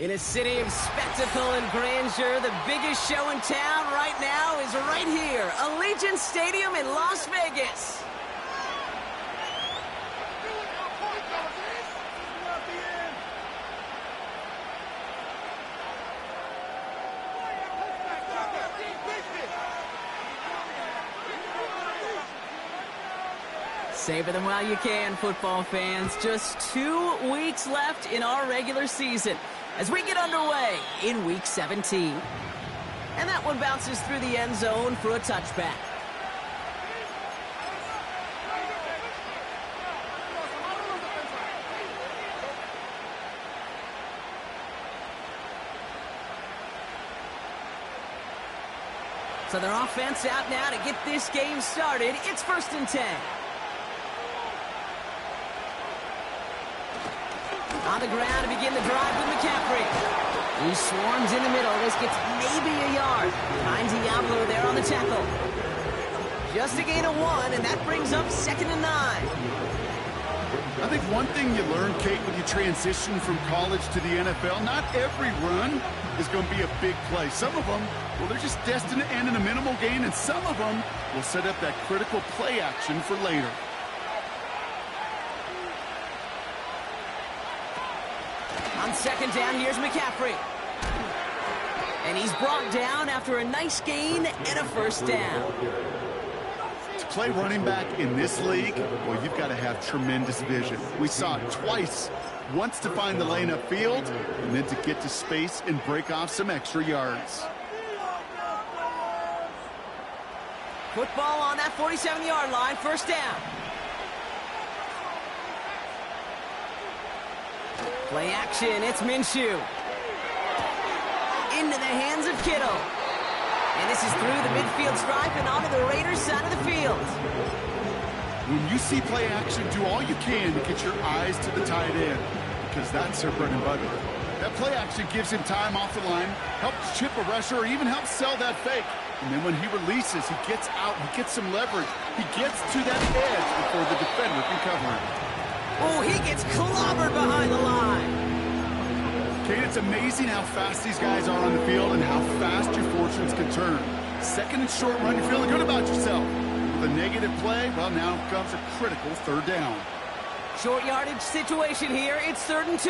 In a city of spectacle and grandeur, the biggest show in town right now is right here, Allegiant Stadium in Las Vegas. Savor them while you can, football fans. Just 2 weeks left in our regular season as we get underway in Week 17. And that one bounces through the end zone for a touchback. So their offense out now to get this game started. It's 1st and 10. On the ground to begin the drive with McCaffrey. He swarms in the middle. This gets maybe a yard. Finds Diablo there on the tackle. Just a gain of 1, and that brings up 2nd and 9. I think one thing you learn, Kate, when you transition from college to the NFL, not every run is going to be a big play. Some of them, well, they're just destined to end in a minimal gain, and some of them will set up that critical play action for later. On 2nd down, here's McCaffrey. And he's brought down after a nice gain and a 1st down. To play running back in this league, well, you've got to have tremendous vision. We saw it twice. Once to find the lane upfield, and then to get to space and break off some extra yards. Football on that 47-yard line, 1st down. Play action, it's Minshew. Into the hands of Kittle. And this is through the midfield stripe and onto the Raiders' side of the field. When you see play action, do all you can to get your eyes to the tight end, because that's their bread and butter. That play action gives him time off the line, helps chip a rusher, or even helps sell that fake. And then when he releases, he gets out, he gets some leverage. He gets to that edge before the defender can cover him. Oh, he gets clobbered behind the line. Kate, it's amazing how fast these guys are on the field and how fast your fortunes can turn. 2nd and short run, you're feeling good about yourself. With a negative play, well, now comes a critical 3rd down. Short yardage situation here. It's 3rd and 2.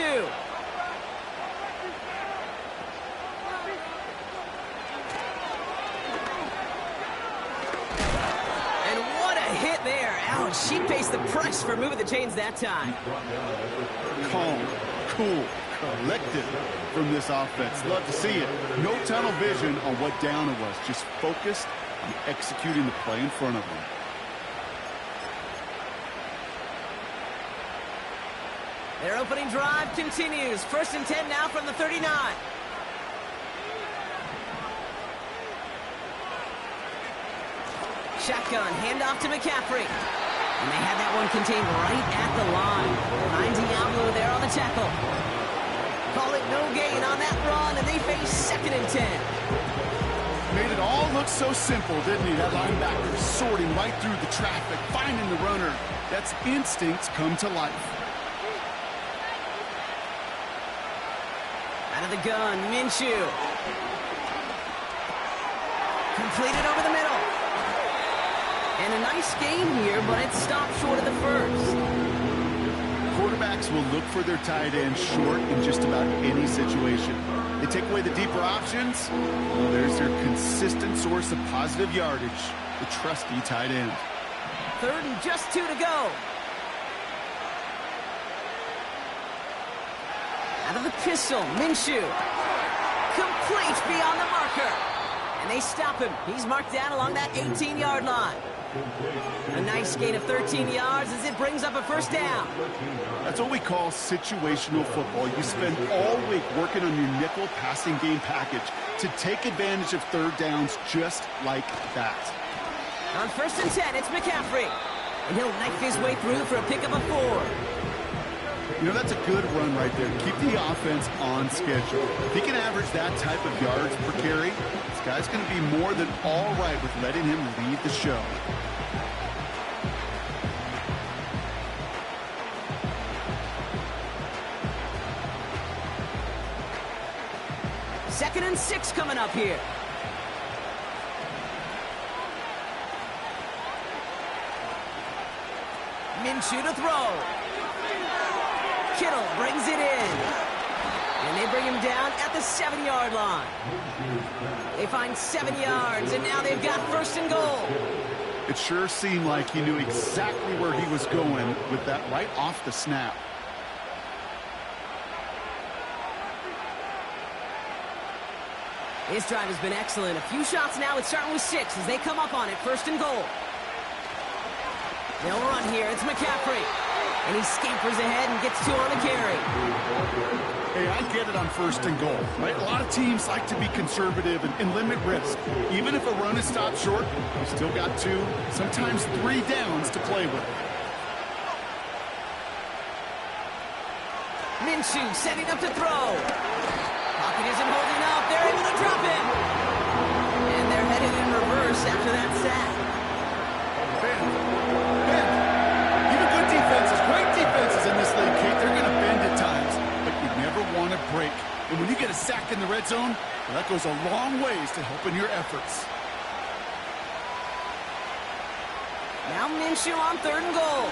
And what a hit there. Ouch, she faced the press for moving the chains that time. Calm, cool, collected from this offense. Love to see it. No tunnel vision on what down it was. Just focused on executing the play in front of them. Their opening drive continues. 1st and 10 now from the 39. Shotgun, handoff to McCaffrey. And they had that one contained right at the line. Behind Diablo there on the tackle. Call it no gain on that run, and they face 2nd and 10. Made it all look so simple, didn't he? That linebacker sorting right through the traffic, finding the runner. That's instincts come to life. Out of the gun, Minshew. Completed over the middle. And a nice gain here, but it stopped short of the 1st. Quarterbacks will look for their tight end short in just about any situation. They take away the deeper options. Well, there's their consistent source of positive yardage, the trusty tight end. 3rd and just 2 to go. Out of the pistol, Minshew. Complete beyond the marker. And they stop him. He's marked down along that 18-yard line. A nice gain of 13 yards as it brings up a 1st down. That's what we call situational football. You spend all week working on your nickel passing game package to take advantage of 3rd downs just like that. On 1st and 10, it's McCaffrey. And he'll knife his way through for a pickup of 4. You know, that's a good run right there. Keep the offense on schedule. If he can average that type of yards per carry, this guy's going to be more than all right with letting him lead the show. 2nd and 6 coming up here. Minshew to throw. Kittle brings it in. And they bring him down at the 7-yard line. They find 7 yards, and now they've got 1st and goal. It sure seemed like he knew exactly where he was going with that right off the snap. His drive has been excellent. A few shots now. It's starting with 6 as they come up on it. 1st and goal. They'll run here. It's McCaffrey. And he scampers ahead and gets 2 on the carry. Hey, I get it on 1st and goal, right? A lot of teams like to be conservative and limit risk. Even if a run is stopped short, you still got 2, sometimes 3 downs to play with. Minshew setting up to throw. Pocket isn't holding up. They're able to drop him. And they're headed in reverse after that sack. Even good defenses, great defenses in this league, Kate, they're going to bend at times, but you never want to break. And when you get a sack in the red zone, well, that goes a long ways to helping your efforts. Now Minshew on 3rd and goal.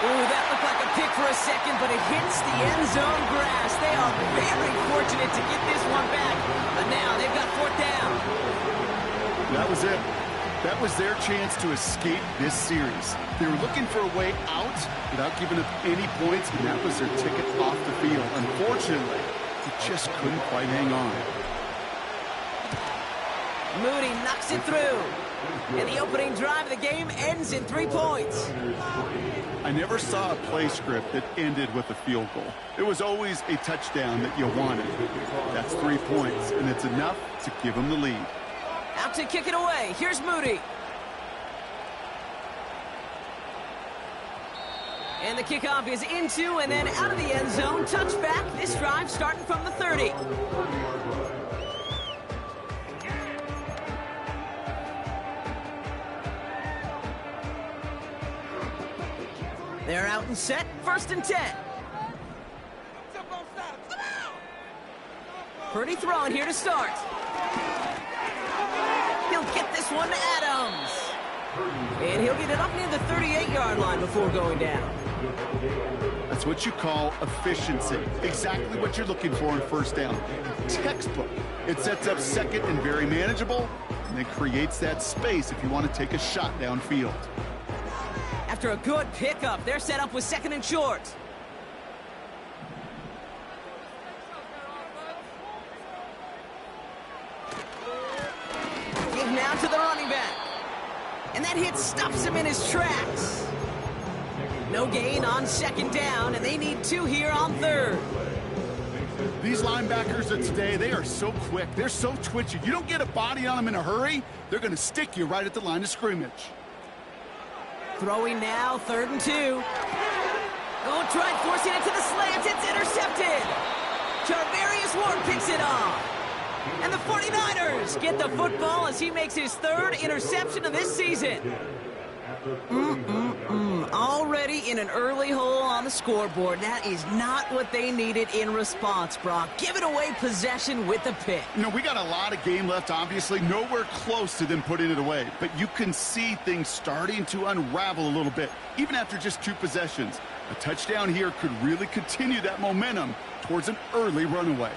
Ooh, that looked like a pick for a second, but it hits the end zone grass. They are very fortunate to get this one back. But now they've got 4th down. That was it. That was their chance to escape this series. They were looking for a way out without giving up any points, and that was their ticket off the field. Unfortunately, they just couldn't quite hang on. Moody knocks it through. And the opening drive of the game ends in 3 points. I never saw a play script that ended with a field goal. It was always a touchdown that you wanted. That's 3 points, and it's enough to give them the lead. Out to kick it away. Here's Moody. And the kickoff is into and then out of the end zone. Touchback. This drive starting from the 30. They're out and set. 1st and 10. Pretty throwing here to start. He'll get this one to Adams. And he'll get it up near the 38-yard line before going down. That's what you call efficiency. Exactly what you're looking for in 1st down. Textbook. It sets up 2nd and very manageable, and it creates that space if you want to take a shot downfield. After a good pickup, they're set up with 2nd and short. Give now to the running back. And that hit stops him in his tracks. No gain on 2nd down, and they need 2 here on 3rd. These linebackers of today, they are so quick. They're so twitchy. You don't get a body on them in a hurry, they're going to stick you right at the line of scrimmage. Throwing now, 3rd and 2. Oh, tried forcing it to the slants. It's intercepted. Charvarius Ward picks it off. And the 49ers get the football as he makes his 3rd interception of this season. Already in an early hole on the scoreboard. That is not what they needed in response, Brock. Giving away possession with the pick. You know, we got a lot of game left, obviously. Nowhere close to them putting it away. But you can see things starting to unravel a little bit, even after just 2 possessions. A touchdown here could really continue that momentum towards an early runaway.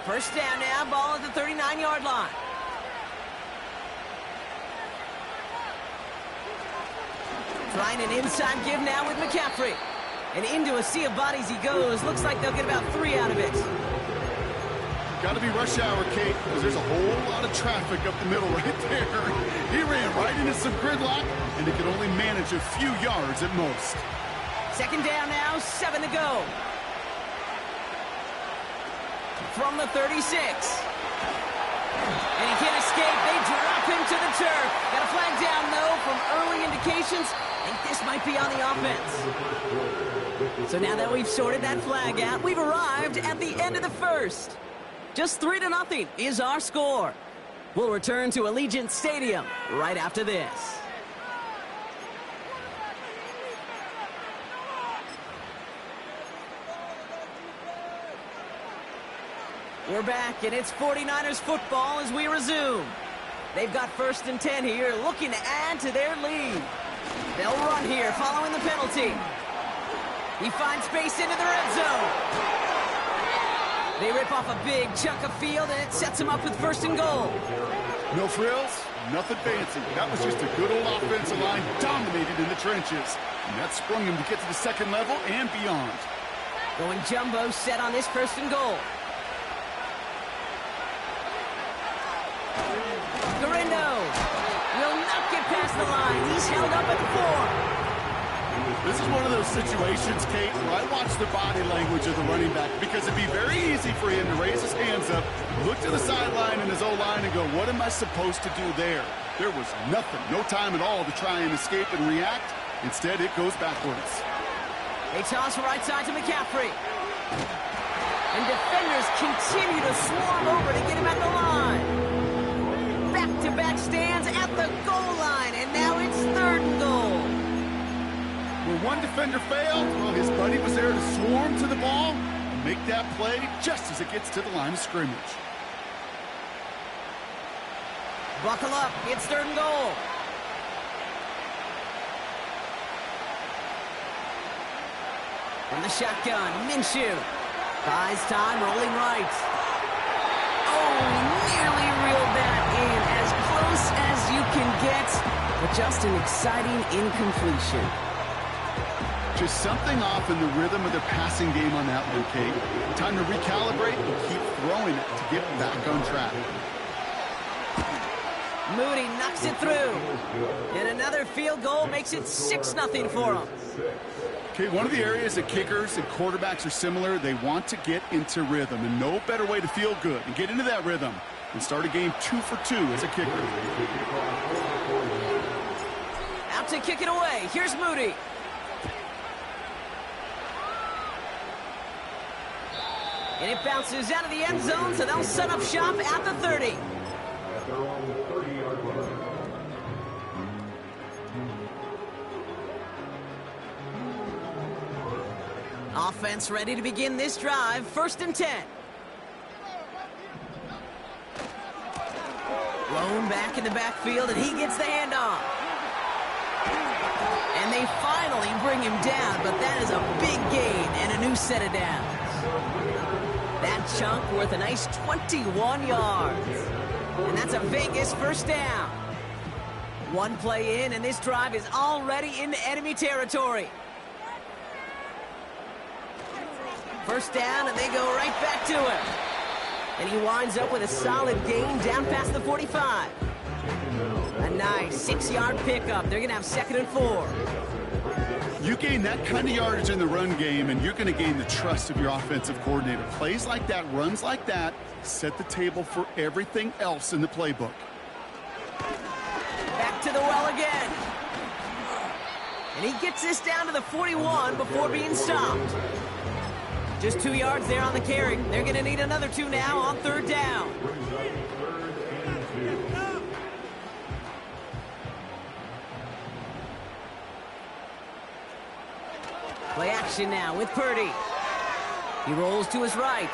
1st down now, ball at the 39-yard line. Trying an inside give now with McCaffrey. And into a sea of bodies he goes. Looks like they'll get about 3 out of it. Got to be rush hour, Kate, because there's a whole lot of traffic up the middle right there. He ran right into some gridlock, and he could only manage a few yards at most. 2nd down now, 7 to go. From the 36. And he can't escape. They drop him to the turf. Got a flag down, though, from early indications. I think this might be on the offense. So now that we've sorted that flag out, we've arrived at the end of the 1st. Just 3-0 is our score. We'll return to Allegiant Stadium right after this. We're back, and it's 49ers football as we resume. They've got 1st and 10 here, looking to add to their lead. They'll run here following the penalty. He finds space into the red zone. They rip off a big chunk of field, and it sets him up with 1st and goal. No frills, nothing fancy. That was just a good old offensive line dominated in the trenches. And that sprung him to get to the 2nd level and beyond. Going jumbo set on this 1st and goal. Garindo will not get past the line. He's held up at the 4. This is one of those situations, Kate, where I watch the body language of the running back because it'd be very easy for him to raise his hands up, look to the sideline and his O-line and go, what am I supposed to do there? There was nothing, no time at all to try and escape and react. Instead, it goes backwards. They toss right side to McCaffrey. And defenders continue to swarm over to get him at the line. Back-to-back stands at the goal line, and now it's 3rd and goal. Where one defender failed, well, his buddy was there to swarm to the ball and make that play just as it gets to the line of scrimmage. Buckle up, it's 3rd and goal. From the shotgun, Minshew. Buys time, rolling right. Oh, nearly reeled that in, as close as you can get, but just an exciting incompletion. Just something off in the rhythm of the passing game on that one, Kate. Time to recalibrate and keep throwing it to get back on track. Moody knocks it through. And another field goal makes it 6-0 for him. Okay, one of the areas that kickers and quarterbacks are similar, they want to get into rhythm, and no better way to feel good and get into that rhythm and start a game 2 for 2 as a kicker. Out to kick it away. Here's Moody. And it bounces out of the end zone, so they'll set up shop at the 30. Offense ready to begin this drive. 1st and 10. Lone back in the backfield, and he gets the handoff. And they finally bring him down, but that is a big gain and a new set of downs. That chunk worth a nice 21 yards. And that's a Vegas 1st down. One play in, and this drive is already into enemy territory. 1st down, and they go right back to him. And he winds up with a solid gain down past the 45. A nice 6-yard pickup. They're going to have 2nd and 4. You gain that kind of yardage in the run game, and you're going to gain the trust of your offensive coordinator. Plays like that, runs like that, set the table for everything else in the playbook. Back to the well again. And he gets this down to the 41 before being stopped. Just 2 yards there on the carry. They're going to need another 2 now on 3rd down. Play action now with Purdy. He rolls to his right.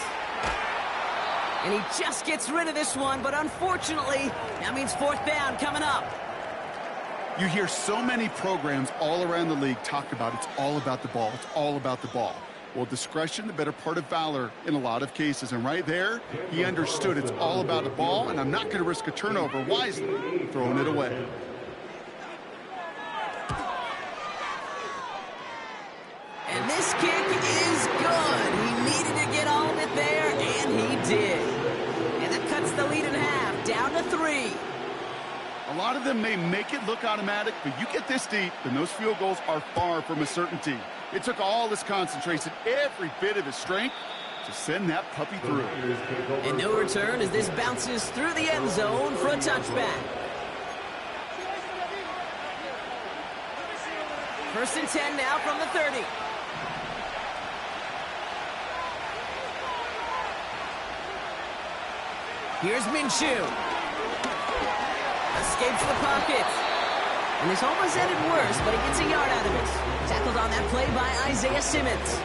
And he just gets rid of this one, but unfortunately, that means 4th down coming up. You hear so many programs all around the league talk about it's all about the ball. It's all about the ball. Well, discretion, the better part of valor in a lot of cases. And right there, he understood it's all about the ball, and I'm not going to risk a turnover wisely, throwing it away. And this kick is good. He needed to get all of it there, and he did. And that cuts the lead in half, down to 3. A lot of them may make it look automatic, but you get this deep, and those field goals are far from a certainty. It took all his concentration, every bit of his strength, to send that puppy through. And no return as this bounces through the end zone for a touchback. 1st and 10 now from the 30. Here's Minshew. Escapes the pocket. And this almost ended worse, but he gets a yard out of it. Tackled on that play by Isaiah Simmons.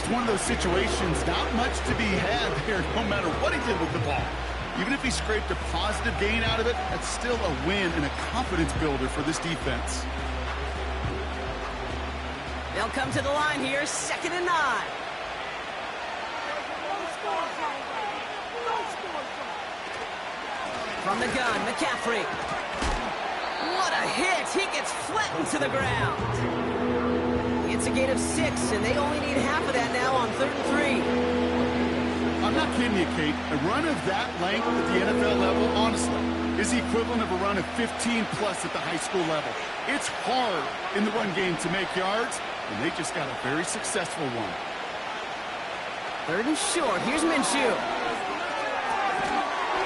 just one of those situations, not much to be had there no matter what he did with the ball. Even if he scraped a positive gain out of it, that's still a win and a confidence builder for this defense. They'll come to the line here, 2nd and 9. From the gun, McCaffrey. What a hit! He gets flattened to the ground. It's a gain of 6, and they only need half of that now on 3rd and 3. I'm not kidding you, Kate. A run of that length at the NFL level, honestly, is the equivalent of a run of 15-plus at the high school level. It's hard in the run game to make yards, and they just got a very successful one. 3rd and short. Here's Minshew.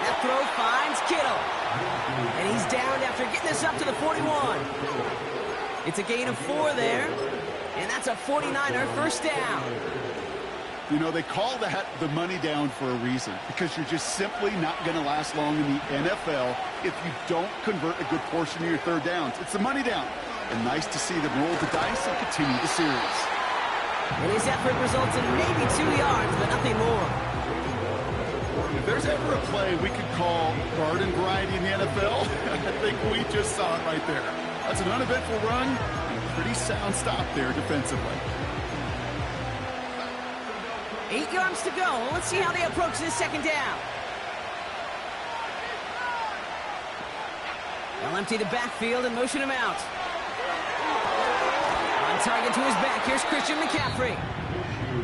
That throw finds Kittle. And he's downed after getting this up to the 41. It's a gain of 4 there. And that's a 49er first down. You know, they call that the money down for a reason, because you're just simply not going to last long in the NFL if you don't convert a good portion of your 3rd downs. It's the money down. And nice to see them roll the dice and continue the series. And his effort results in maybe 2 yards, but nothing more. If there's ever a play we could call garden variety in the NFL, I think we just saw it right there. That's an uneventful run and a pretty sound stop there defensively. 8 yards to go. Let's see how they approach this 2nd down. They'll empty the backfield and motion him out. On target to his back, here's Christian McCaffrey.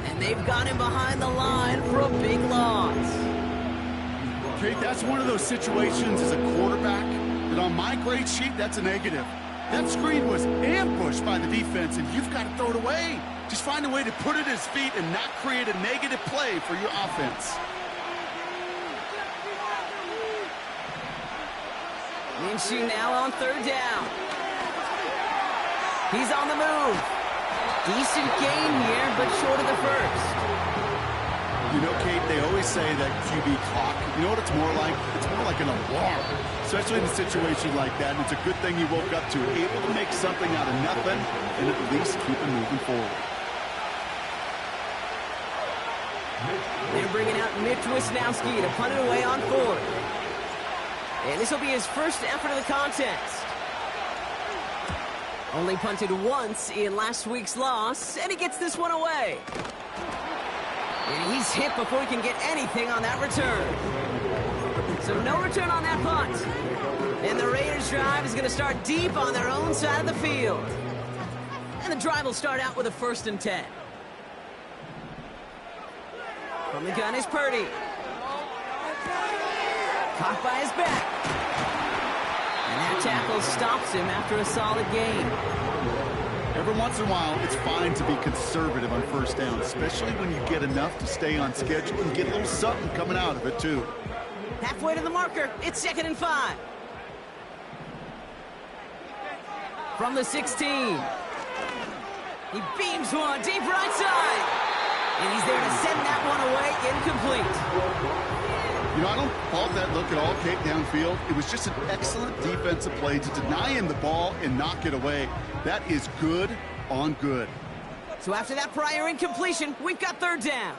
And they've got him behind the line for a big loss. Kate, that's one of those situations as a quarterback that on my grade sheet, that's a negative. That screen was ambushed by the defense, and you've got to throw it away. Just find a way to put it at his feet and not create a negative play for your offense. Minshew now on 3rd down. He's on the move. Decent gain here, but short of the first. You know, Kate, they always say that QB clock, you know what it's more like? It's more like an alarm, especially in a situation like that. And it's a good thing you woke up to it, able to make something out of nothing and at least keep it moving forward. They're bringing out Mitch Wisnowski to punt it away on 4th. And this will be his first effort of the contest. Only punted once in last week's loss, and he gets this one away. And he's hit before he can get anything on that return. So no return on that punt. And the Raiders' drive is going to start deep on their own side of the field. And the drive will start out with a 1st and 10. From the gun is Purdy. Caught by his back. And that tackle stops him after a solid gain. Every once in a while, it's fine to be conservative on 1st down, especially when you get enough to stay on schedule and get a little something coming out of it, too. Halfway to the marker, it's 2nd and 5. From the 16. He beams one deep right side. And he's there to send that one away incomplete. You know, I don't fault that look at all, Kate, downfield. It was just an excellent defensive play to deny him the ball and knock it away. That is good on good. So after that prior incompletion, we've got 3rd down.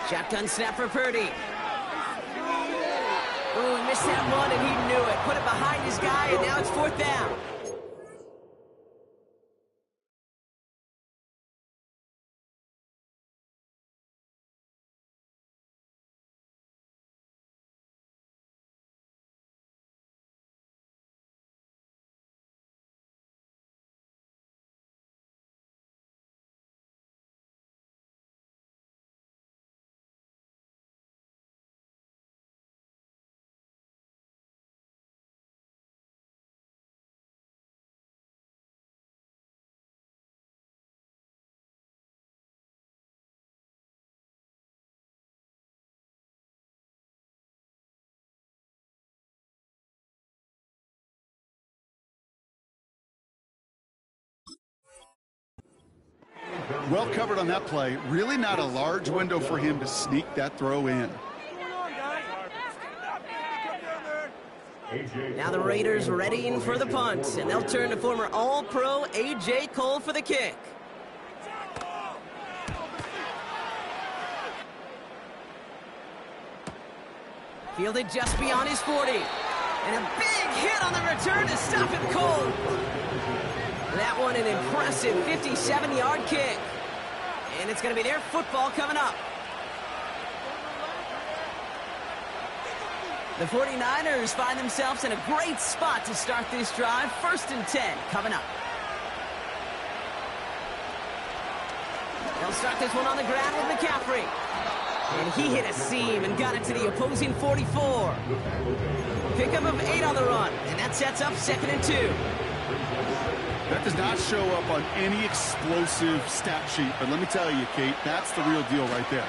Shotgun snap for Purdy. Oh, he missed that one, and he knew it. Put it behind his guy, and now it's 4th down. Well covered on that play. Really not a large window for him to sneak that throw in. Now the Raiders readying for the punt, and they'll turn to former All-Pro A.J. Cole for the kick. Fielded just beyond his 40. And a big hit on the return to stop him cold. That one an impressive 57-yard kick. And it's going to be their football coming up. The 49ers find themselves in a great spot to start this drive. 1st and 10 coming up. They'll start this one on the ground with McCaffrey. And he hit a seam and got it to the opposing 44. Pickup of 8 on the run, and that sets up 2nd and 2. That does not show up on any explosive stat sheet, but let me tell you, Kate, that's the real deal right there.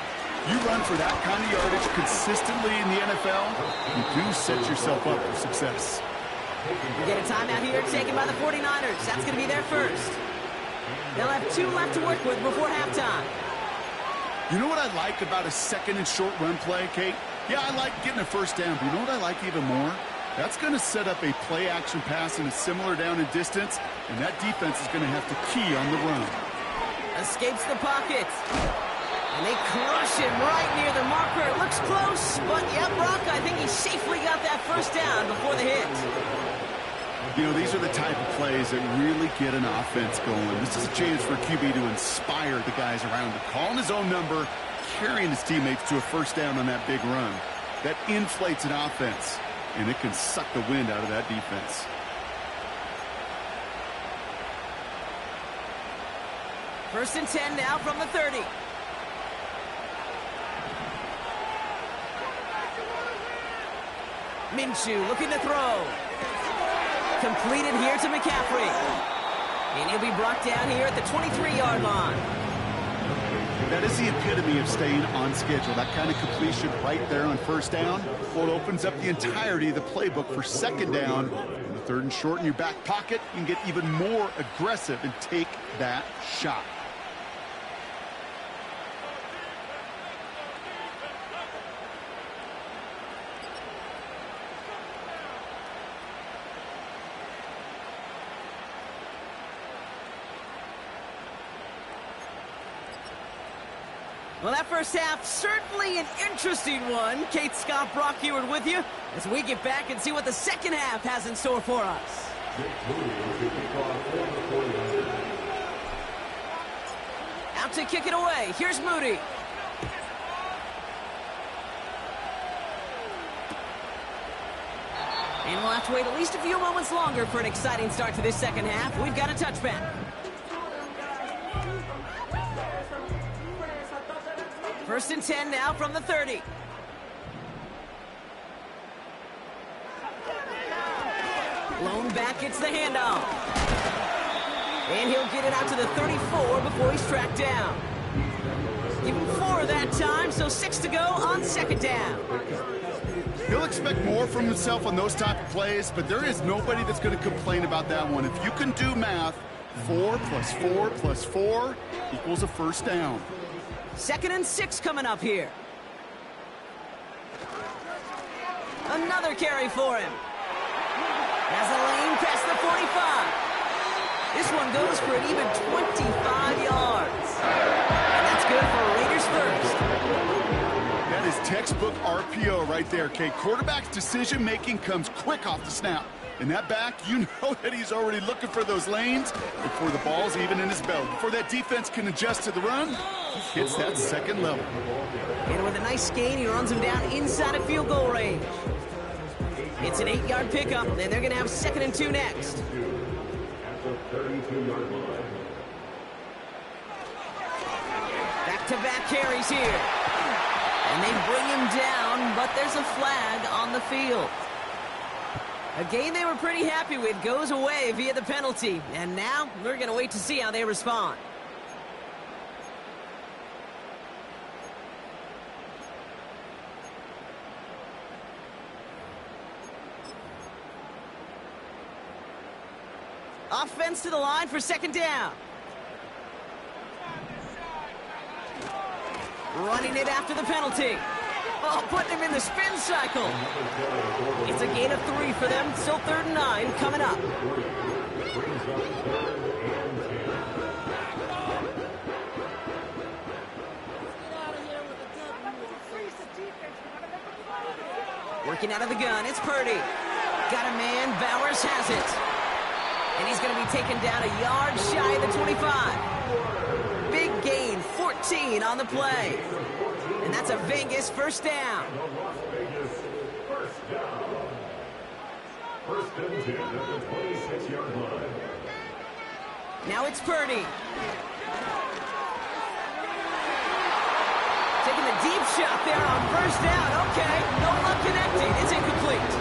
You run for that kind of yardage consistently in the NFL, you do set yourself up for success. We get a timeout here taken by the 49ers. That's going to be their first. They'll have 2 left to work with before halftime. You know what I like about a 2nd and short run play, Kate? Yeah, I like getting a first down, but you know what I like even more? That's going to set up a play-action pass in a similar down and distance, and that defense is going to have to key on the run. Escapes the pocket. And they crush him right near the marker. It looks close, but yeah, Brock, I think he safely got that first down before the hit. You know, these are the type of plays that really get an offense going. This is a chance for QB to inspire the guys around him. Calling his own number, carrying his teammates to a first down on that big run. That inflates an offense, and it can suck the wind out of that defense. First and 10 now from the 30. Minshew looking to throw. Completed here to McCaffrey. And he'll be brought down here at the 23-yard line. That is the epitome of staying on schedule. That kind of completion right there on first down. Well, it opens up the entirety of the playbook for 2nd down. In the 3rd and short in your back pocket, you can get even more aggressive and take that shot. Well, that first half, certainly an interesting one. Kate, Scott, Brock Ewart with you as we get back and see what the second half has in store for us. Out to kick it away. Here's Moody. And we'll have to wait at least a few moments longer for an exciting start to this second half. We've got a touchback. First and 10 now from the 30. Lone back gets the handoff. And he'll get it out to the 34 before he's tracked down. Give him 4 that time, so 6 to go on 2nd down. He'll expect more from himself on those type of plays, but there is nobody that's going to complain about that one. If you can do math, 4 plus 4 plus 4 equals a first down. 2nd and 6 coming up here. Another carry for him. Has a lane past the 45. This one goes for an even 25 yards. And that's good for Raiders first. That is textbook RPO right there, Kate. Quarterback's decision-making comes quick off the snap. And that back, you know that he's already looking for those lanes before the ball's even in his belly. Before that defense can adjust to the run, he hits that 2nd level. And with a nice gain, he runs him down inside of field goal range. It's an 8-yard pickup, and they're going to have 2nd and 2 next. Back-to-back carries here. And they bring him down, but there's a flag on the field. A game they were pretty happy with goes away via the penalty. And now we're going to wait to see how they respond. Offense to the line for 2nd down. Running it after the penalty. Oh, putting him in the spin cycle. It's a gain of 3 for them. Still 3rd and 9 coming up. Working out of the gun, it's Purdy. Got a man, Bowers has it. And he's going to be taken down a yard shy of the 25. Big gain, 14 on the play. And that's a Vegas first down. First and 10 at the 26-yard line. Now it's Purdy. Taking the deep shot there on first down. Okay, no luck connecting. It's incomplete.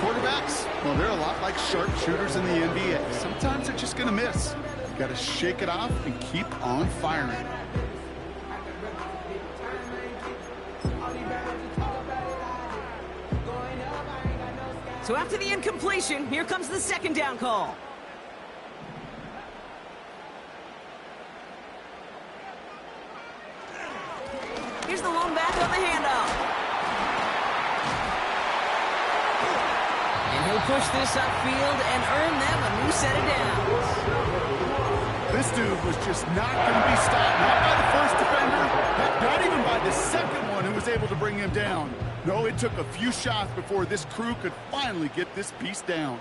Quarterbacks, well, they're a lot like sharpshooters in the NBA. Sometimes they're just going to miss. You got to shake it off and keep on firing. So after the incompletion, here comes the second down call. Here's the lone back on the handoff. And he'll push this upfield and earn them a new set of downs. This dude was just not going to be stopped. Not by the first defender, not even by the second one who was able to bring him down. No, it took a few shots before this crew could finally get this beast down.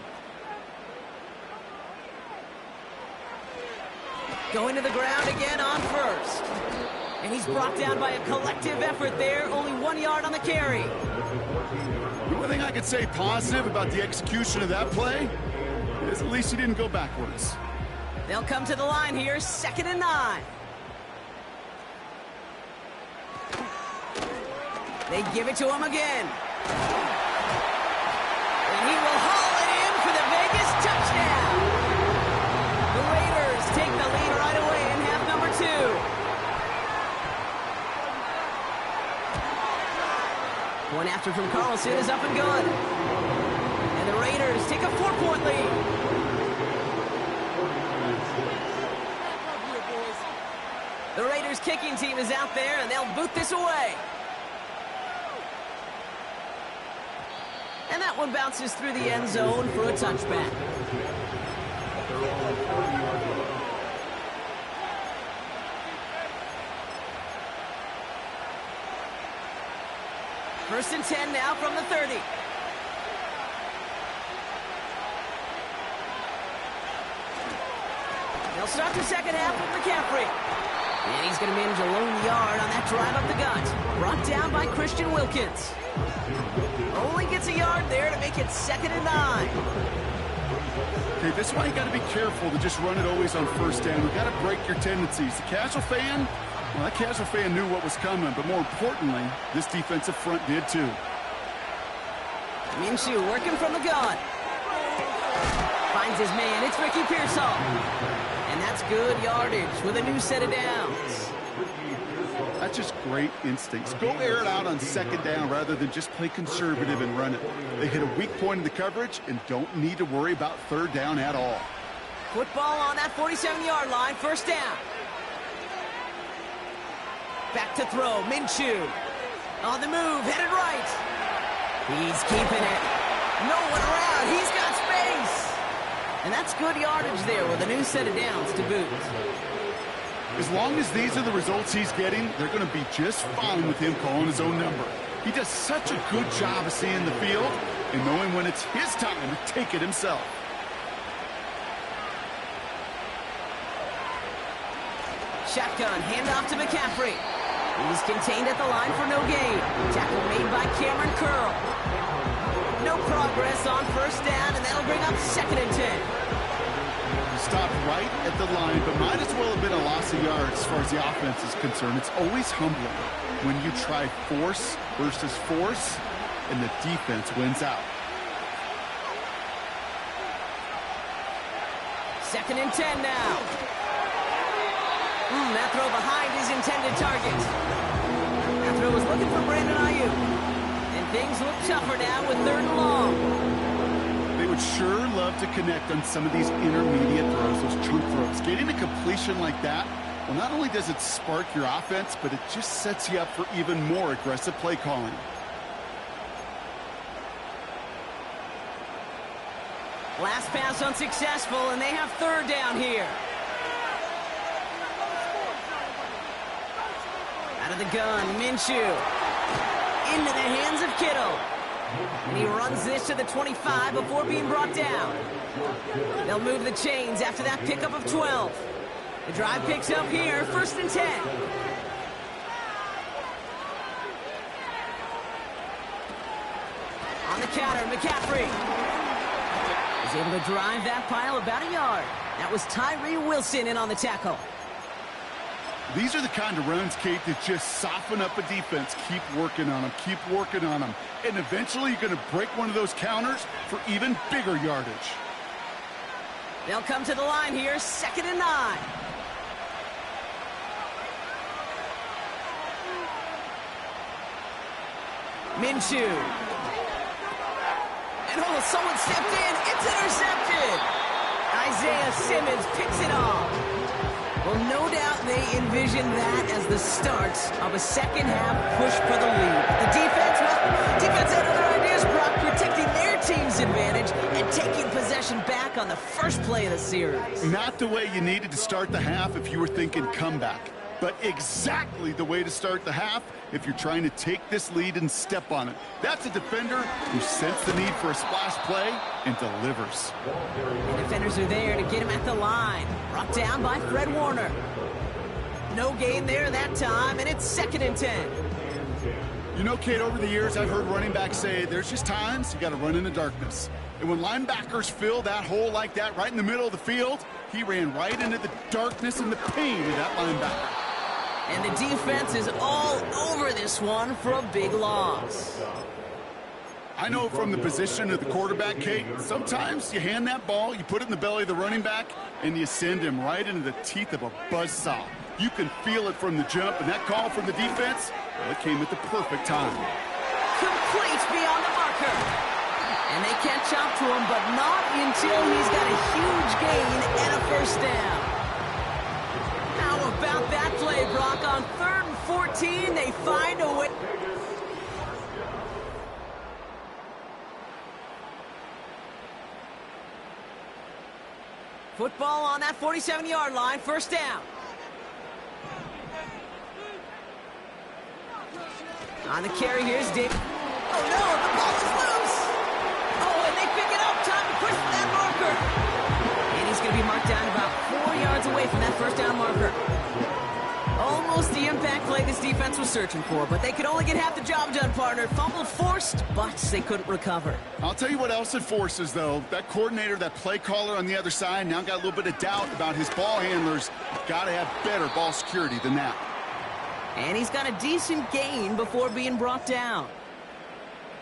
Going to the ground again on first. And he's brought down by a collective effort there. Only 1 yard on the carry. The only thing I could say positive about the execution of that play is at least he didn't go backwards. They'll come to the line here, 2nd and 9. They give it to him again. And he will haul it in for the Vegas touchdown. The Raiders take the lead right away in half number 2. One after from Carlson is up and good. And the Raiders take a 4-point lead. The Raiders kicking team is out there, and they'll boot this away. And that one bounces through the end zone for a touchback. First and 10 now from the 30. They'll start the second half with McCaffrey. And he's going to manage a lone yard on that drive up the gut. Brought down by Christian Wilkins. Only gets a yard there to make it 2nd and 9. Okay, this is why you got to be careful to just run it always on first down. You got to break your tendencies. The casual fan, well, that casual fan knew what was coming, but more importantly, this defensive front did too. Minshew working from the gun. Finds his man. It's Ricky Pearsall. And that's good yardage with a new set of downs. That's just great instincts. Go air it out on second down rather than just play conservative and run it. They hit a weak point in the coverage and don't need to worry about third down at all. Football on that 47-yard line, first down. Back to throw, Minshew. On the move, headed right. He's keeping it. No one around, he's got space. And that's good yardage there with a new set of downs to boot. As long as these are the results he's getting, they're going to be just fine with him calling his own number. He does such a good job of seeing the field and knowing when it's his time to take it himself. Shotgun, handoff to McCaffrey. He's contained at the line for no gain. Tackle made by Cameron Curl. No progress on first down, and that'll bring up 2nd and 10. Stopped right at the line, but might as well have been a loss of yards as far as the offense is concerned. It's always humbling when you try force versus force, and the defense wins out. 2nd and 10 now. That throw behind his intended target. That throw was looking for Brandon Ayuk. And things look tougher now with 3rd and long. They would sure love to connect on some of these intermediate throws, those chunk throws. Getting a completion like that, well, not only does it spark your offense, but it just sets you up for even more aggressive play calling. Last pass unsuccessful, and they have 3rd down here. Out of the gun, Minshew. Into the hands of Kittle. And he runs this to the 25 before being brought down. They'll move the chains after that pickup of 12. The drive picks up here, 1st and 10. On the counter, McCaffrey is able to drive that pile about a yard. That was Tyree Wilson in on the tackle. These are the kind of runs, Kate, that just soften up a defense. Keep working on them, keep working on them. And eventually you're going to break one of those counters for even bigger yardage. They'll come to the line here, 2nd and 9. Minshew. And oh, someone stepped in. It's intercepted. Isaiah Simmons picks it off. Well, no doubt they envision that as the start of a second-half push for the lead. The defense had other ideas, Brock, protecting their team's advantage and taking possession back on the first play of the series. Not the way you needed to start the half if you were thinking comeback, but exactly the way to start the half if you're trying to take this lead and step on it. That's a defender who sensed the need for a splash play and delivers. The defenders are there to get him at the line. Brought down by Fred Warner. No gain there that time, and it's 2nd and 10. You know, Kate, over the years, I've heard running backs say there's just times you got to run in the darkness. And when linebackers fill that hole like that right in the middle of the field, he ran right into the darkness and the pain of that linebacker. And the defense is all over this one for a big loss. I know from the position of the quarterback, Kate, sometimes you hand that ball, you put it in the belly of the running back, and you send him right into the teeth of a buzzsaw. You can feel it from the jump, and that call from the defense, well, it came at the perfect time. Complete beyond the marker. And they catch up to him, but not until he's got a huge gain and a 1st down. How about that play, Brock? On 3rd and 14, they find a way. Football on that 47-yard line, 1st down. On the carry, here's David. Oh, no, the ball is loose. Oh, and they pick it up. Time to push for that marker. And he's going to be marked down about 4 yards away from that 1st down marker. Almost the impact play this defense was searching for, but they could only get half the job done, partner. Fumble forced, but they couldn't recover. I'll tell you what else it forces, though. That coordinator, that play caller on the other side, now got a little bit of doubt about his ball handlers. Got to have better ball security than that. And he's got a decent gain before being brought down.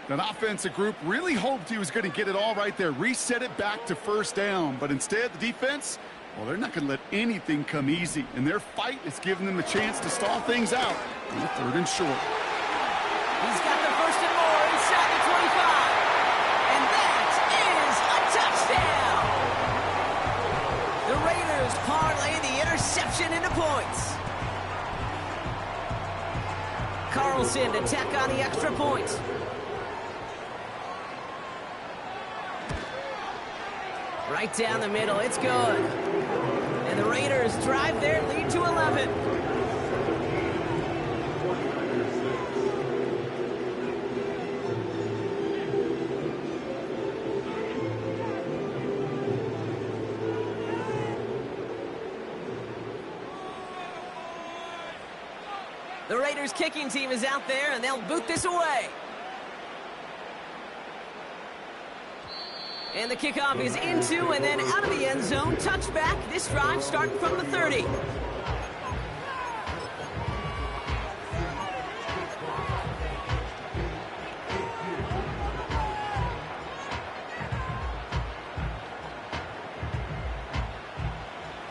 That offensive group really hoped he was going to get it all right there, reset it back to 1st down. But instead, the defense, well, they're not going to let anything come easy. And their fight is giving them a chance to stall things out on the 3rd and short. He's got the 1st and more inside the 25. And that is a touchdown. The Raiders parlay the interception into points. Carlson to tack on the extra point. Right down the middle, it's good. And the Raiders drive their lead to 11. The Raiders kicking team is out there, and they'll boot this away. And the kickoff is into and then out of the end zone. Touchback. This drive starting from the 30.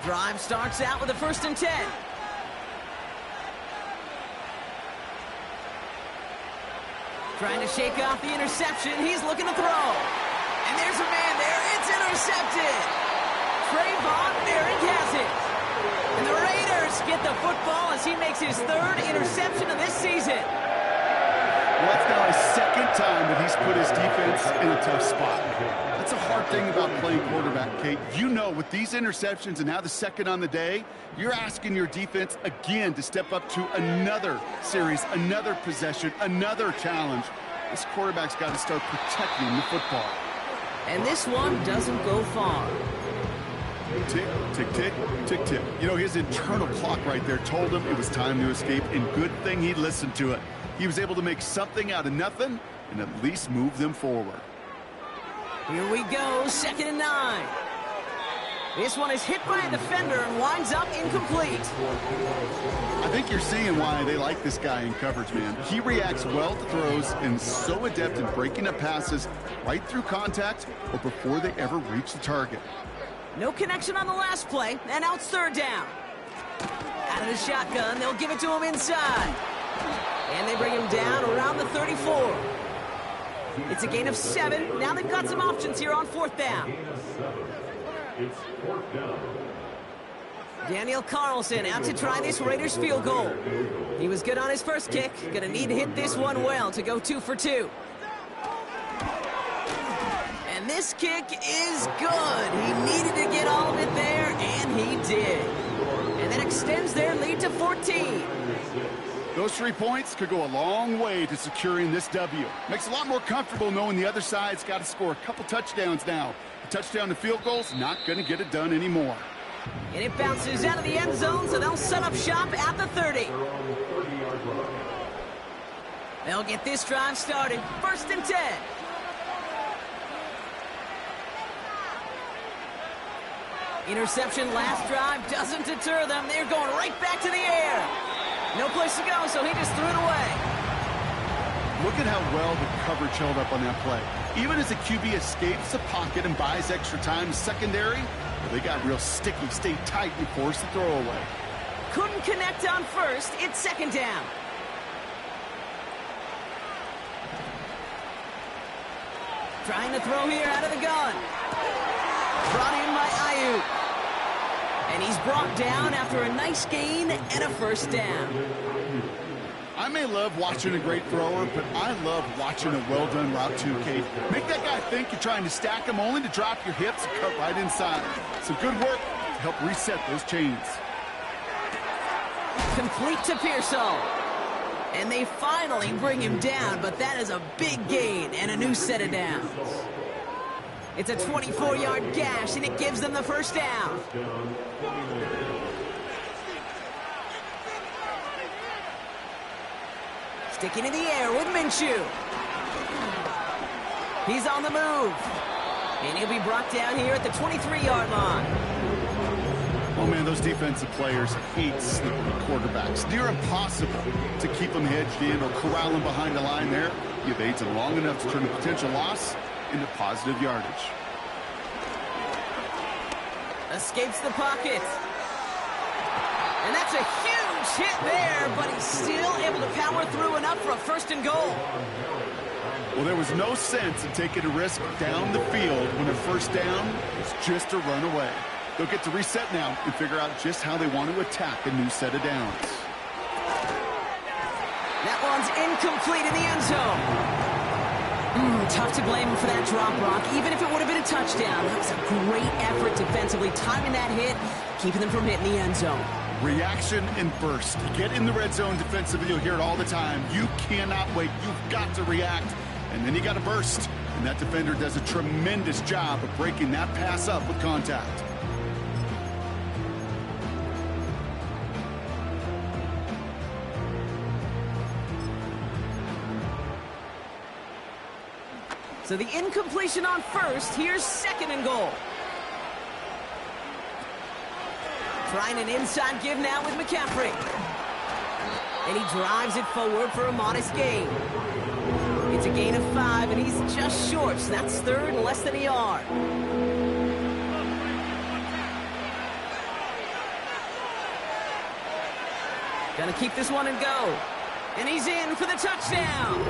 Drive starts out with a 1st and 10. Trying to shake off the interception. He's looking to throw. And there's a man there. It's intercepted. Trayvon Merrick has it. And the Raiders get the football as he makes his 3rd interception of this season. Well, that's now his 2nd time that he's put his defense in a tough spot. That's a hard thing about playing quarterback, Kate. You know, with these interceptions and now the 2nd on the day, you're asking your defense again to step up to another series, another possession, another challenge. This quarterback's got to start protecting the football. And this one doesn't go far. Tick, tick, tick, tick, tick. You know, his internal clock right there told him it was time to escape, and good thing he listened to it. He was able to make something out of nothing and at least move them forward. Here we go, 2nd and 9. This one is hit by a defender and winds up incomplete. I think you're seeing why they like this guy in coverage, man. He reacts well to throws and is so adept in breaking up passes right through contact or before they ever reach the target. No connection on the last play, and now it's 3rd down. Out of the shotgun, they'll give it to him inside. And they bring him down around the 34. It's a gain of 7. Now they've got some options here on 4th down. It's 4th down. Daniel Carlson out to try this Raiders field goal. He was good on his first kick. Gonna need to hit this one well to go 2 for 2. And this kick is good. He needed to get all of it there, and he did. And that extends their lead to 14. Those 3 points could go a long way to securing this W. Makes it a lot more comfortable knowing the other side's got to score a couple touchdowns now. A touchdown to field goal's not going to get it done anymore. And it bounces out of the end zone, so they'll set up shop at the 30. They'll get this drive started. 1st and 10. Interception last drive doesn't deter them. They're going right back to the air. No place to go, so he just threw it away. Look at how well the coverage held up on that play. Even as the QB escapes the pocket and buys extra time secondary, well, they got real sticky, stayed tight, and forced the throw away. Couldn't connect on 1st. It's 2nd down. Trying to throw here out of the gun. Brought in by Ayuk. And he's brought down after a nice gain and a 1st down. I may love watching a great thrower, but I love watching a well-done route too, Kate. Make that guy think you're trying to stack him only to drop your hips and cut right inside. Some good work to help reset those chains. Complete to Pearsall. And they finally bring him down, but that is a big gain and a new set of downs. It's a 24-yard gash, and it gives them the 1st down. Sticking in the air with Minshew. He's on the move. And he'll be brought down here at the 23-yard line. Oh, man, those defensive players hate slippery quarterbacks. Near impossible to keep them hedged in or corral them behind the line there. He evades it long enough to turn a potential loss into positive yardage. Escapes the pocket. And that's a huge hit there, but he's still able to power through enough for a 1st and goal. Well, there was no sense in taking a risk down the field when a 1st down is just a run away. They'll get to reset now and figure out just how they want to attack a new set of downs. That one's incomplete in the end zone. Tough to blame him for that drop, Brock. Even if it would have been a touchdown, that was a great effort defensively, timing that hit, keeping them from hitting the end zone. Reaction and burst. You get in the red zone defensively, you'll hear it all the time. You cannot wait. You've got to react. And then you got to burst. And that defender does a tremendous job of breaking that pass up with contact. So the incompletion on 1st. Here's 2nd and goal. Trying an inside give now with McCaffrey. And he drives it forward for a modest gain. It's a gain of 5, and he's just short. So that's 3rd and less than a yard. Gonna keep this one and go. And he's in for the touchdown.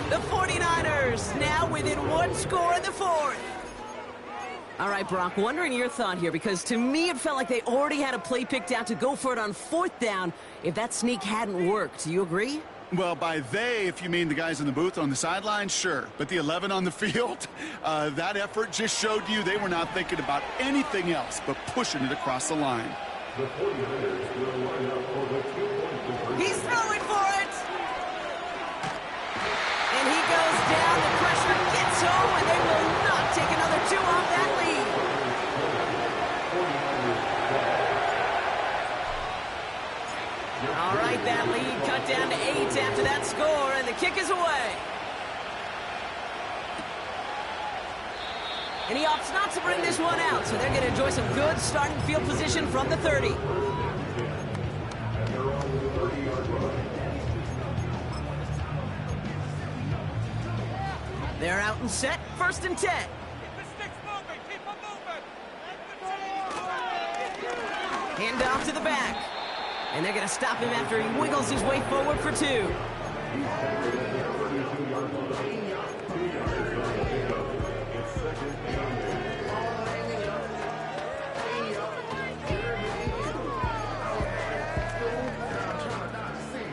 The 49ers now within 1 score in the 4th. All right, Brock, wondering your thought here, because to me it felt like they already had a play picked out to go for it on 4th down if that sneak hadn't worked. Do you agree? Well, by they, if you mean the guys in the booth on the sideline, sure. But the 11 on the field, that effort just showed you they were not thinking about anything else but pushing it across the line. The 49ers will line up for the 2-point conversion. He's throwing for it! And he And he opts not to bring this one out, so they're going to enjoy some good starting field position from the 30. They're out and set, 1st and 10. Hand off to the back. And they're going to stop him after he wiggles his way forward for 2.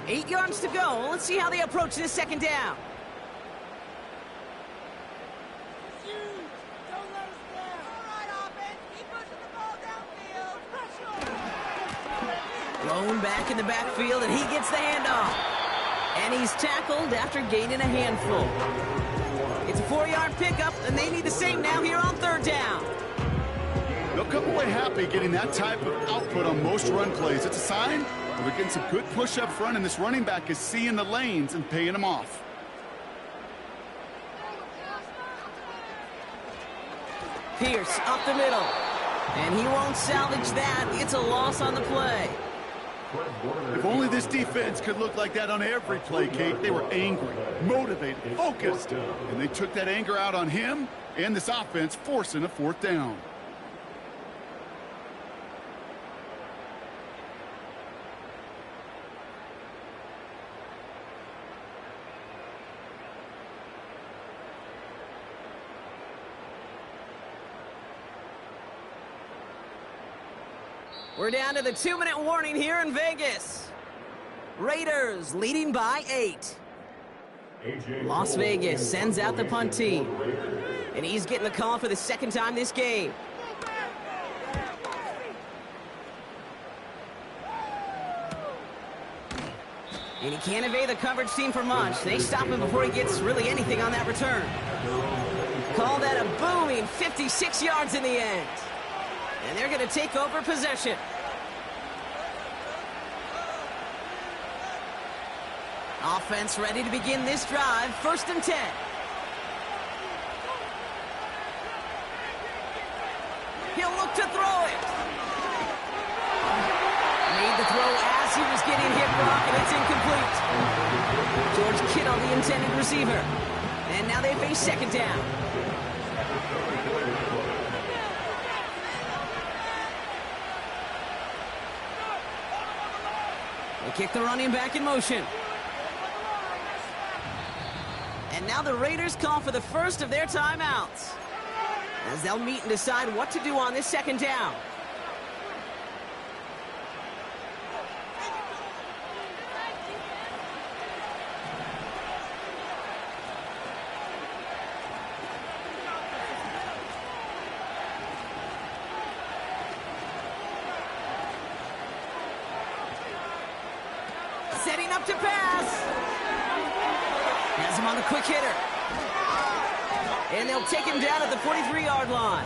Eight yards to go. Let's see how they approach this 2nd down. Blown back in the backfield, and he gets the handoff. And he's tackled after gaining a handful. It's a 4-yard pickup, and they need the same now here on 3rd down. They'll come away happy getting that type of output on most run plays. It's a sign that they're getting some good push up front, and this running back is seeing the lanes and paying them off. Pierce up the middle. And he won't salvage that. It's a loss on the play. If only this defense could look like that on every play, Kate. They were angry, motivated, focused, and they took that anger out on him and this offense, forcing a 4th down. We're down to the 2-minute warning here in Vegas. Raiders leading by 8. Las Vegas sends out the punt team. And he's getting the call for the 2nd time this game. And he can't evade the coverage team for much. They stop him before he gets really anything on that return. Call that a booming 56 yards in the end. And they're going to take over possession. Offense ready to begin this drive. 1st and 10. He'll look to throw it. Made the throw as he was getting hit, Brock, and it's incomplete. George Kittle, the intended receiver. And now they face 2nd down. They kick the running back in motion. And now the Raiders call for the first of their timeouts, as they'll meet and decide what to do on this 2nd down. Setting up to pass. Has him on the quick hitter. And they'll take him down at the 43-yard line.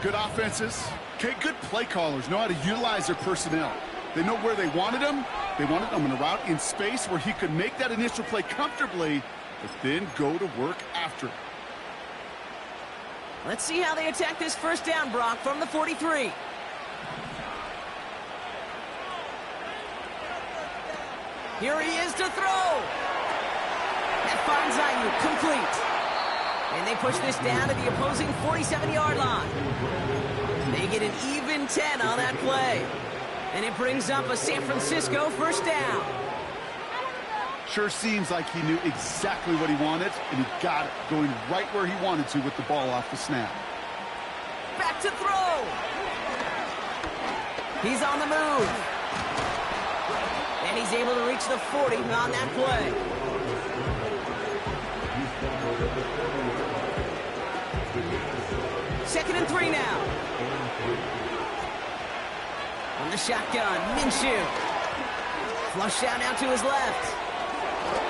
Good offenses. Okay, good play callers know how to utilize their personnel. They know where they wanted him. They wanted him in a route in space where he could make that initial play comfortably, but then go to work after it. Let's see how they attack this 1st down, Brock, from the 43. Here he is to throw. That finds Ayuk, complete. And they push this down to the opposing 47-yard line. They get an even 10 on that play. And it brings up a San Francisco 1st down. Sure seems like he knew exactly what he wanted, and he got it, going right where he wanted to with the ball off the snap. Back to throw. He's on the move. And he's able to reach the 40 on that play. Second and 3 now. On the shotgun, Minshew. Flushed out now to his left.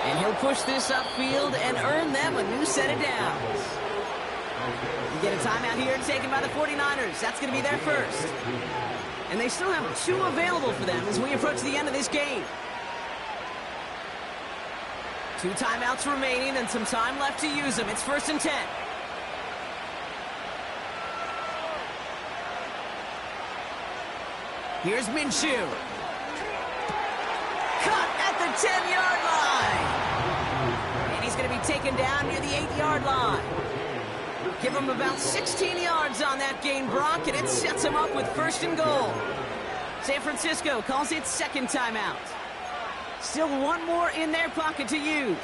And he'll push this upfield and earn them a new set of downs. You get a timeout here taken by the 49ers. That's going to be their first. And they still have 2 available for them as we approach the end of this game. 2 timeouts remaining and some time left to use them. It's 1st and 10. Here's Minshew. Cut at the 10-yard line. And he's going to be taken down near the 8-yard line. Give him about 16 yards on that gain, Brock, and it sets him up with 1st and goal. San Francisco calls it 2nd timeout. Still one more in their pocket to use.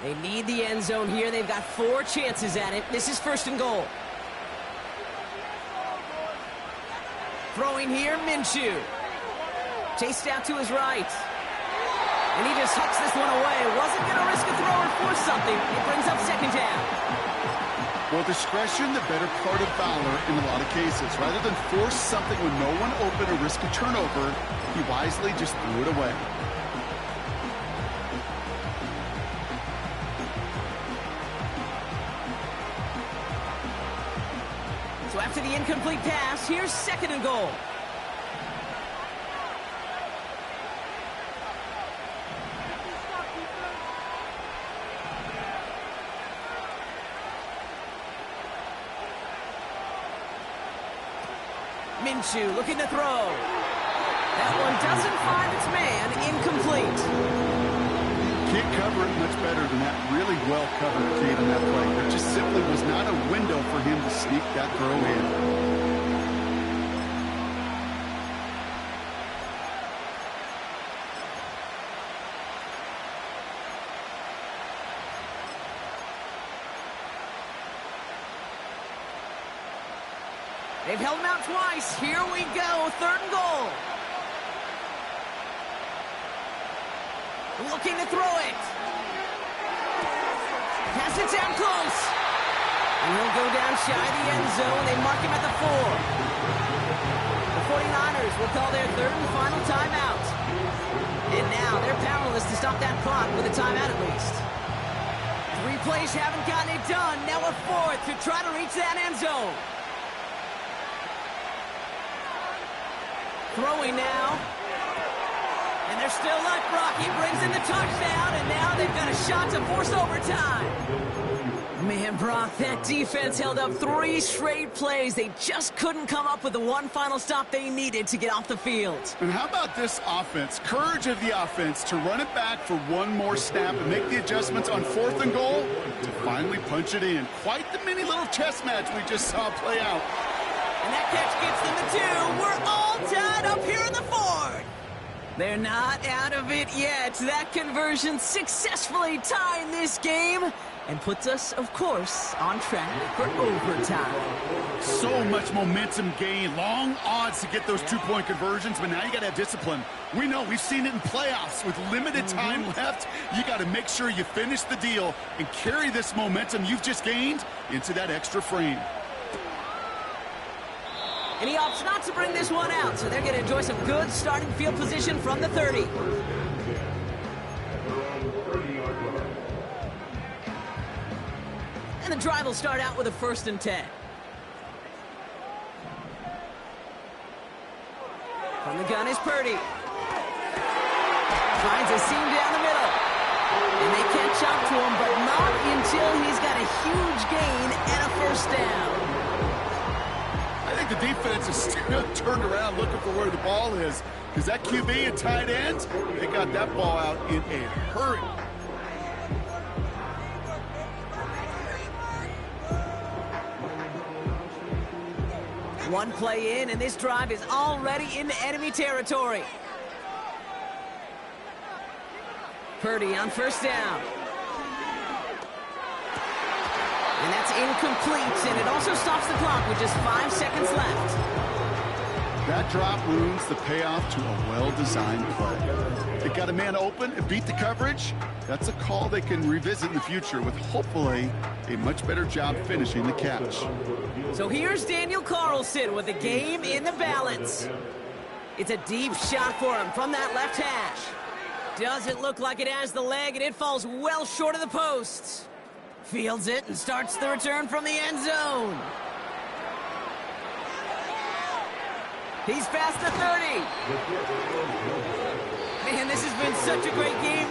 They need the end zone here. They've got 4 chances at it. This is 1st and goal. Throwing here, Minshew. Chased out to his right. And he just hucks this one away. Wasn't going to risk a throw or force something. It brings up 2nd down. Well, discretion, the better part of valor in a lot of cases. Rather than force something when no one open or risk a turnover, he wisely just threw it away. So after the incomplete pass, here's 2nd and goal. Minshew looking to throw. That one doesn't find its man. Incomplete. Can't cover it much better than that. Really well covered, Kate, on that play. There just simply was not a window for him to sneak that throw in. They've held him out twice. Here we go. 3rd and goal. Looking to throw it. Pass it down close. And he'll go down shy of the end zone. They mark him at the 4. The 49ers will call their 3rd and final timeout. And now they're powerless to stop that clock with a timeout at least. 3 plays haven't gotten it done. Now a 4th to try to reach that end zone. Throwing now. And they're still left. Brocky brings in the touchdown, and now they've got a shot to force overtime. Man, Brock, that defense held up 3 straight plays. They just couldn't come up with the one final stop they needed to get off the field. And how about this offense? Courage of the offense to run it back for one more snap and make the adjustments on 4th and goal to finally punch it in. Quite the mini little chess match we just saw play out. And that catch gets them the 2. We're all tied up here in the 4th. They're not out of it yet. That conversion successfully tying this game and puts us, of course, on track for overtime. So much momentum gain. Long odds to get those 2-point conversions, but now you got to have discipline. We know, we've seen it in playoffs. With limited time left, you got to make sure you finish the deal and carry this momentum you've just gained into that extra frame. And he opts not to bring this one out, so they're going to enjoy some good starting field position from the 30. And the drive will start out with a 1st and 10. From the gun is Purdy. Finds a seam down the middle. And they catch up to him, but not until he's got a huge gain and a 1st down. I think the defense is still turned around looking for where the ball is, because that QB and tight ends, they got that ball out in a hurry. One play in, and this drive is already into enemy territory. Purdy on 1st down. And that's incomplete, and it also stops the clock with just 5 seconds left. That drop ruins the payoff to a well-designed play. They got a man open and beat the coverage. That's a call they can revisit in the future with hopefully a much better job finishing the catch. So here's Daniel Carlson with the game in the balance. It's a deep shot for him from that left hash. Doesn't look like it has the leg, and it falls well short of the posts. Fields it and starts the return from the end zone. He's past the 30. Man, this has been such a great game.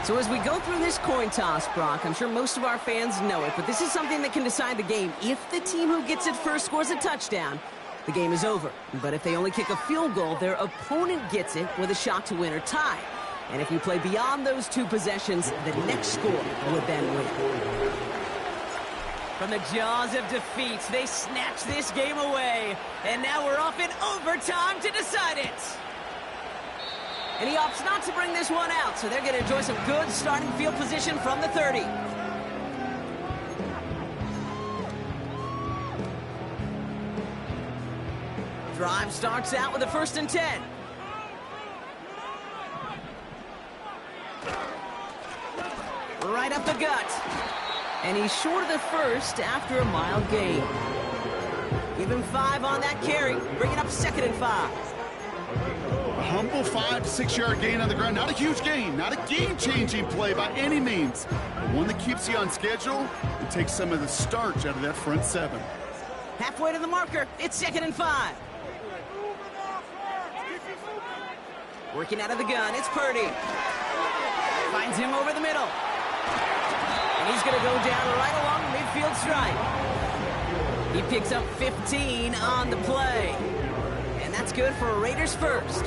So as we go through this coin toss, Brock, I'm sure most of our fans know it, but this is something that can decide the game. If the team who gets it first scores a touchdown, the game is over. But if they only kick a field goal, their opponent gets it with a shot to win or tie. And if you play beyond those two possessions, the next score would then win. From the jaws of defeat, they snatch this game away. And now we're off in overtime to decide it. And he opts not to bring this one out, so they're going to enjoy some good starting field position from the 30. Drive starts out with a 1st and 10. Right up the gut. And he's short of the first after a mild gain. Give him 5 on that carry, bringing up 2nd and 5. A humble 5 to 6 yard gain on the ground. Not a huge gain, not a game-changing play by any means, but one that keeps you on schedule and takes some of the starch out of that front 7. Halfway to the marker, it's 2nd and 5. Working out of the gun, it's Purdy. Finds him over the middle. And he's going to go down right along the midfield stripe. He picks up 15 on the play. And that's good for a Raiders first.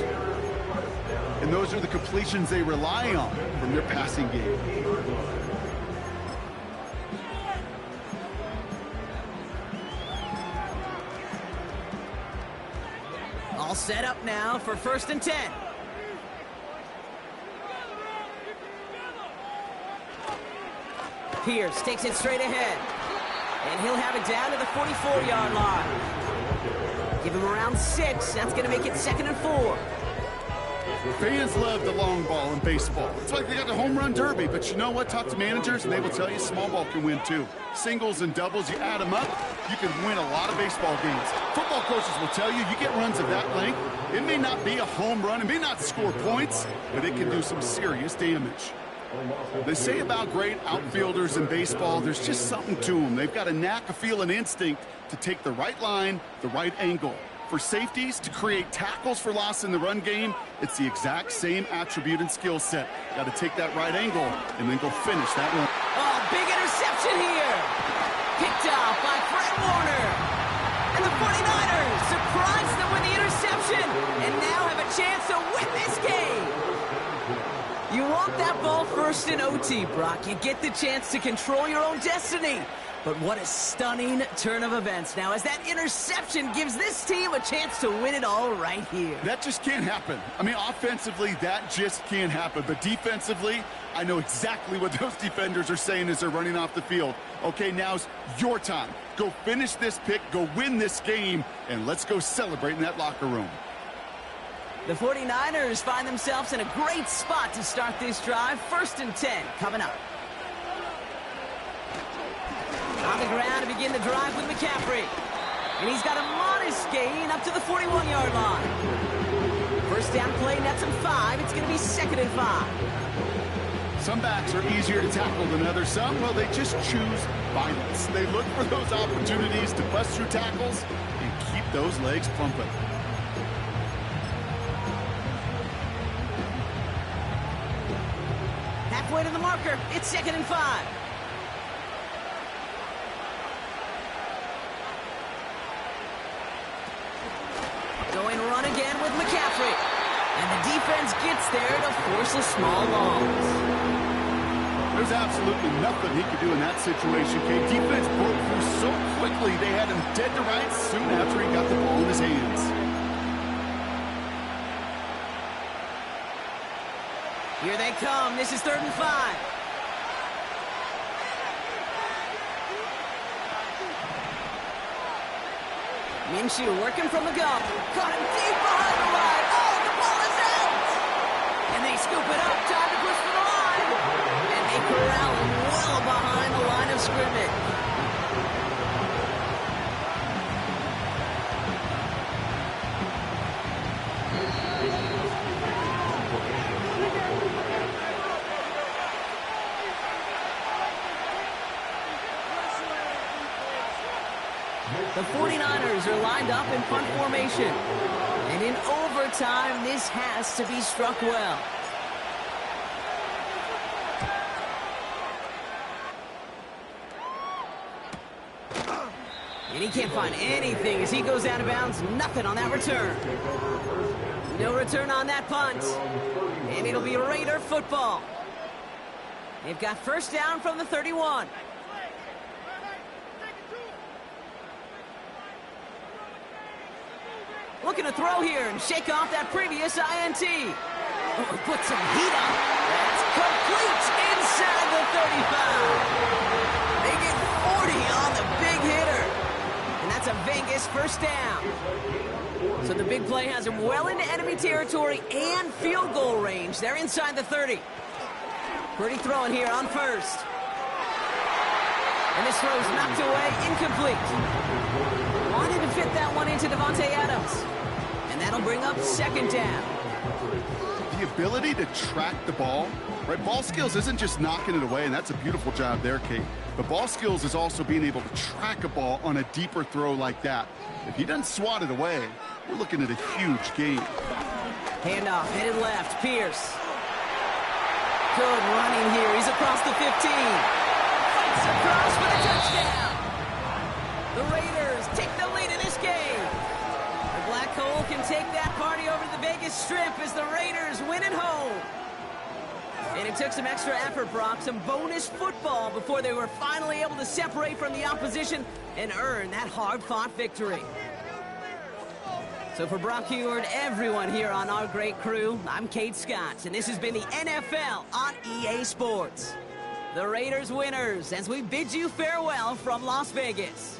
And those are the completions they rely on from their passing game. All set up now for 1st and 10. Pierce takes it straight ahead. And he'll have it down to the 44-yard line. Give him around 6. That's going to make it 2nd and 4. Fans love the long ball in baseball. It's like they got the home run derby, but you know what? Talk to managers, and they will tell you small ball can win too. Singles and doubles, you add them up, you can win a lot of baseball games. Football coaches will tell you, you get runs of that length, it may not be a home run, it may not score points, but it can do some serious damage. They say about great outfielders in baseball, there's just something to them. They've got a knack, a feel, and instinct to take the right line, the right angle. For safeties, to create tackles for loss in the run game, it's the exact same attribute and skill set. Got to take that right angle and then go finish that run. Oh, big interception here. Picked off by Fred Warner. And the 49ers surprise them with the interception and now have a chance to win this game. You want that ball first in OT, Brock. You get the chance to control your own destiny. But what a stunning turn of events now as that interception gives this team a chance to win it all right here. That just can't happen. I mean, offensively, that just can't happen. But defensively, I know exactly what those defenders are saying as they're running off the field. Okay, now's your time. Go finish this pick, go win this game, and let's go celebrate in that locker room. The 49ers find themselves in a great spot to start this drive. 1st and 10 coming up. On the ground to begin the drive with McCaffrey. And he's got a modest gain up to the 41-yard line. First down play nets him 5. It's going to be 2nd and 5. Some backs are easier to tackle than others. Some, well, they just choose violence. They look for those opportunities to bust through tackles and keep those legs pumping. Halfway to the marker. It's 2nd and 5. Going run again with McCaffrey. And the defense gets there to force a small loss. There's absolutely nothing he could do in that situation, Kate. Defense broke through so quickly, they had him dead to rights soon after he got the ball in his hands. Here they come. This is 3rd and 5. Minshew working from the gun. Caught him deep behind the line. Oh, the ball is out! And they scoop it up. Time to push for the line. And they corral him well behind the line of scrimmage. The 49ers are lined up in punt formation. And in overtime, this has to be struck well. And he can't find anything as he goes out of bounds. Nothing on that return. No return on that punt. And it'll be Raider football. They've got first down from the 31. Looking to throw here and shake off that previous INT. Oh, put some heat on. That's complete inside the 35. They get 40 on the big hitter. And that's a Vegas first down. So the big play has him well into enemy territory and field goal range. They're inside the 30. Pretty throwing here on first. And this throw's knocked away, incomplete. Wanted to fit that one into Devontae Adams. And that'll bring up second down. The ability to track the ball, right? Ball skills isn't just knocking it away, and that's a beautiful job there, Kate. But ball skills is also being able to track a ball on a deeper throw like that. If he doesn't swat it away, we're looking at a huge gain. Handoff, headed left, Pierce. Good running here, he's across the 15. Fights across for the touchdown. The Raiders take the lead in this game. The Black Hole can take that party over to the Vegas Strip as the Raiders win at home. And it took some extra effort, Brock, some bonus football before they were finally able to separate from the opposition and earn that hard-fought victory. So for Brock Heward, everyone here on our great crew, I'm Kate Scott, and this has been the NFL on EA Sports. The Raiders winners as we bid you farewell from Las Vegas.